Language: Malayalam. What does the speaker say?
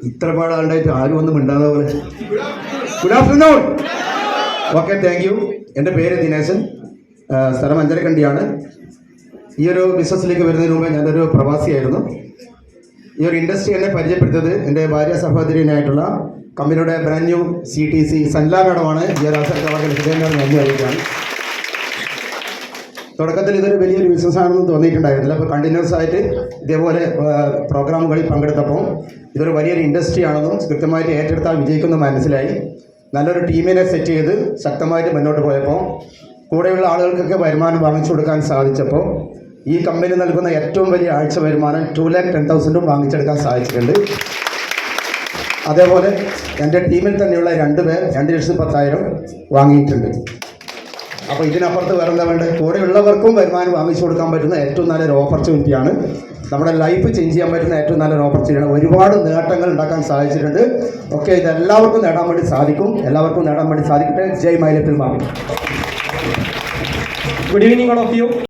ഇത്ര പാടാണ്ടായിട്ട് ആരും ഒന്നും മിണ്ടാതെ പോലെ. Good afternoon. Okay, thank you. എൻ്റെ പേര് ദിനേശൻ, സ്ഥലം അഞ്ചരക്കണ്ടിയാണ്. ഈ ഒരു ബിസിനസ്സിലേക്ക് വരുന്നതിന് മുമ്പ് ഞാനൊരു പ്രവാസിയായിരുന്നു. ഈ ഒരു ഇൻഡസ്ട്രി എന്നെ പരിചയപ്പെടുത്തിയത് എൻ്റെ ഭാര്യ സഹോദരിനായിട്ടുള്ള കമ്പനിയുടെ ബ്രാൻഡ് ന്യൂ CTC സൻല മാഡമാണ്. ഈ ഒരു അവസരത്തെ വളരെ ഹൃദയമായി നന്ദി അറിയിക്കുകയാണ്. തുടക്കത്തിൽ ഇതൊരു വലിയൊരു ബിസിനസ്സാണെന്ന് തോന്നിയിട്ടുണ്ടായിരുന്നില്ല. അപ്പോൾ കണ്ടിന്യൂസ് ആയിട്ട് ഇതേപോലെ പ്രോഗ്രാമുകളിൽ പങ്കെടുത്തപ്പോൾ ഇതൊരു വലിയൊരു ഇൻഡസ്ട്രി ആണെന്നും കൃത്യമായിട്ട് ഏറ്റെടുത്താൽ വിജയിക്കുമെന്ന് മനസ്സിലായി. നല്ലൊരു ടീമിനെ സെറ്റ് ചെയ്ത് ശക്തമായിട്ട് മുന്നോട്ട് പോയപ്പോൾ കൂടെയുള്ള ആളുകൾക്കൊക്കെ വരുമാനം വാങ്ങിച്ചു കൊടുക്കാൻ സാധിച്ചപ്പോൾ ഈ കമ്പനി നൽകുന്ന ഏറ്റവും വലിയ ആഴ്ച വരുമാനം 2,10,000 വാങ്ങിച്ചെടുക്കാൻ സാധിച്ചിട്ടുണ്ട്. അതേപോലെ എൻ്റെ ടീമിൽ തന്നെയുള്ള 2 പേർ 2,10,000 വാങ്ങിയിട്ടുണ്ട്. അപ്പോൾ ഇതിനപ്പുറത്ത് വേറെ എന്താ വേണ്ടത്? കൂടെയുള്ളവർക്കും വരുമാനം വാങ്ങിച്ചു കൊടുക്കാൻ പറ്റുന്ന ഏറ്റവും നല്ലൊരു ഓപ്പർച്യൂണിറ്റിയാണ്. നമ്മുടെ ലൈഫ് ചേഞ്ച് ചെയ്യാൻ പറ്റുന്ന ഏറ്റവും നല്ലൊരു ഓപ്പർച്യൂണിറ്റിയാണ്. ഒരുപാട് നേട്ടങ്ങൾ ഉണ്ടാക്കാൻ സാധിച്ചിട്ടുണ്ട്. ഓക്കെ, ഇതെല്ലാവർക്കും നേടാൻ വേണ്ടി സാധിക്കും. എല്ലാവർക്കും നേടാൻ വേണ്ടി സാധിക്കട്ടെ. ജയ് മൈ ലിറ്റിൽ മാമി. Good evening all of you.